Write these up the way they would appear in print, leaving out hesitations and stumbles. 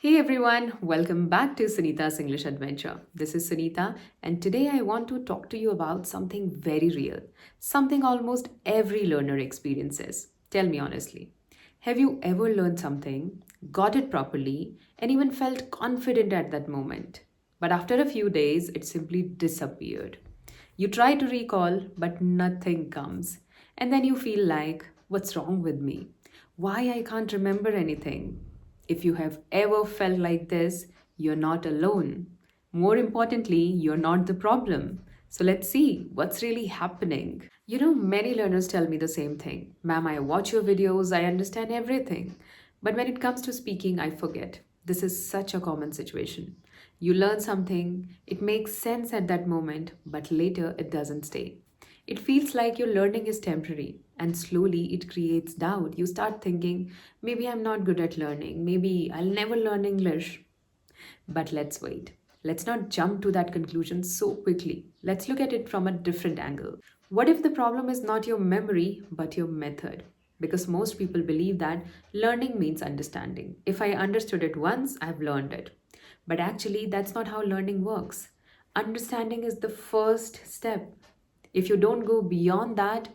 Hey everyone, welcome back to Sunita's English Adventure. This is Sunita, and today I want to talk to you about something very real, something almost every learner experiences. Tell me honestly, have you ever learned something, got it properly, and even felt confident at that moment? But after a few days, it simply disappeared. You try to recall, but nothing comes. And then you feel like, what's wrong with me? Why I can't remember anything? If you have ever felt like this, you're not alone. More importantly, you're not the problem. So let's see what's really happening. Many learners tell me the same thing. Ma'am, I watch your videos, I understand everything. But when it comes to speaking, I forget. This is such a common situation. You learn something, it makes sense at that moment, but later it doesn't stay. It feels like your learning is temporary, and slowly it creates doubt. You start thinking, maybe I'm not good at learning, maybe I'll never learn English. But let's wait. Let's not jump to that conclusion so quickly. Let's look at it from a different angle. What if the problem is not your memory, but your method? Because most people believe that learning means understanding. If I understood it once, I've learned it. But actually, that's not how learning works. Understanding is the first step. If you don't go beyond that,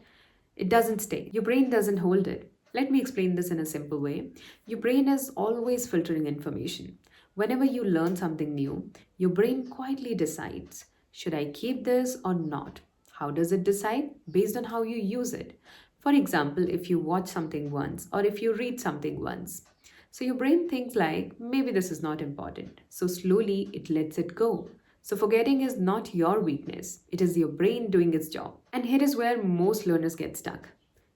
it doesn't stay. Your brain doesn't hold it. Let me explain this in a simple way. Your brain is always filtering information. Whenever you learn something new, your brain quietly decides, should I keep this or not? How does it decide? Based on how you use it. For example, if you watch something once or if you read something once. So your brain thinks like, maybe this is not important. So slowly it lets it go. So forgetting is not your weakness. It is your brain doing its job. And here is where most learners get stuck.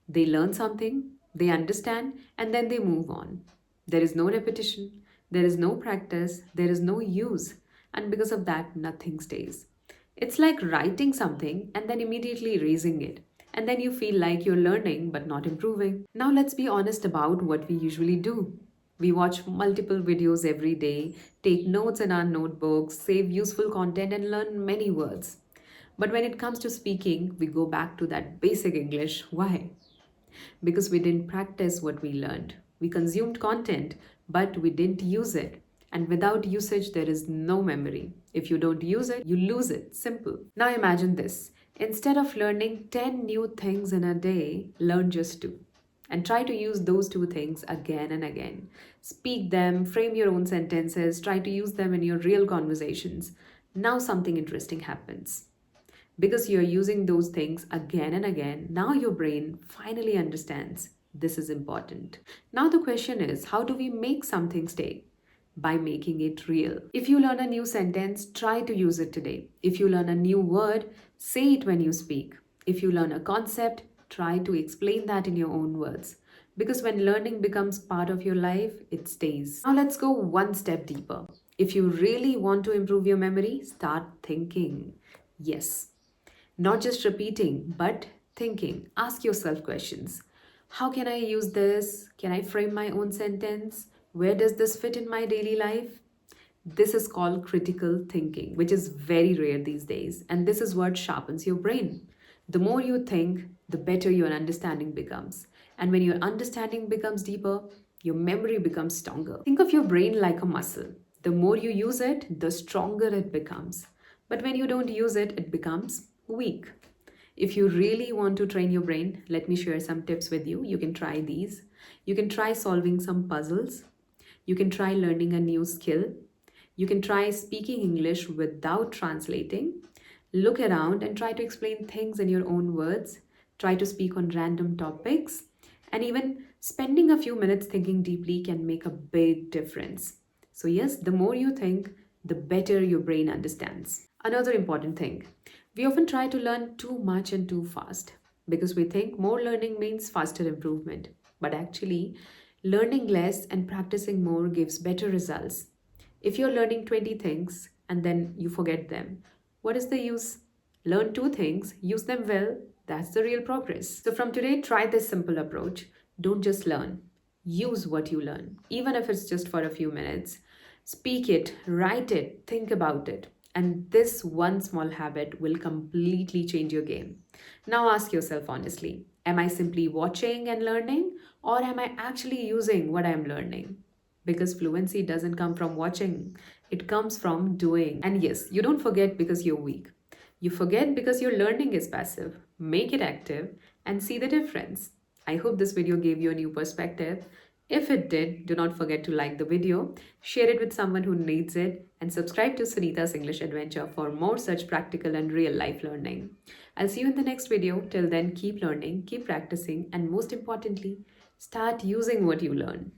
They learn something, they understand, and then they move on. There is no repetition, there is no practice, there is no use. And because of that, nothing stays. It's like writing something and then immediately erasing it. And then you feel like you're learning but not improving. Now, let's be honest about what we usually do. We watch multiple videos every day, take notes in our notebooks, save useful content, and learn many words. But when it comes to speaking, we go back to that basic English. Why? Because we didn't practice what we learned. We consumed content, but we didn't use it. And without usage, there is no memory. If you don't use it, you lose it. Simple. Now imagine this. Instead of learning 10 new things in a day, learn just two. And try to use those two things again and again. Speak them, frame your own sentences, try to use them in your real conversations. Now something interesting happens. Because you're using those things again and again, now your brain finally understands this is important. Now, the question is, how do we make something stay? By making it real. If you learn a new sentence, try to use it today. If you learn a new word, say it when you speak. If you learn a concept, try to explain that in your own words. Because when learning becomes part of your life, it stays. Now, let's go one step deeper. If you really want to improve your memory, start thinking. Yes, not just repeating, but thinking. Ask yourself questions. How can I use this? Can I frame my own sentence? Where does this fit in my daily life? This is called critical thinking, which is very rare these days. And this is what sharpens your brain. The more you think, the better your understanding becomes. And when your understanding becomes deeper, your memory becomes stronger. Think of your brain like a muscle. The more you use it, the stronger it becomes. But when you don't use it, it becomes weak. If you really want to train your brain, let me share some tips with you. You can try these. You can try solving some puzzles. You can try learning a new skill. You can try speaking English without translating. Look around and try to explain things in your own words. Try to speak on random topics. And even spending a few minutes thinking deeply can make a big difference. So, yes, the more you think, the better your brain understands. Another important thing, we often try to learn too much and too fast because we think more learning means faster improvement. But actually, learning less and practicing more gives better results. If you're learning 20 things and then you forget them, what is the use? Learn two things, use them well, that's the real progress. So, from today, try this simple approach. Don't just learn, use what you learn, even if it's just for a few minutes. Speak it, write it, think about it. And this one small habit will completely change your game. Now ask yourself honestly, am I simply watching and learning, or am I actually using what I'm learning? Because fluency doesn't come from watching, it comes from doing. And yes, you don't forget because you're weak. You forget because your learning is passive. Make it active and see the difference. I hope this video gave you a new perspective. If it did, do not forget to like the video, share it with someone who needs it, and subscribe to Sunita's English Adventure for more such practical and real life learning. I'll see you in the next video. Till then, keep learning, keep practicing, and most importantly, start using what you learn.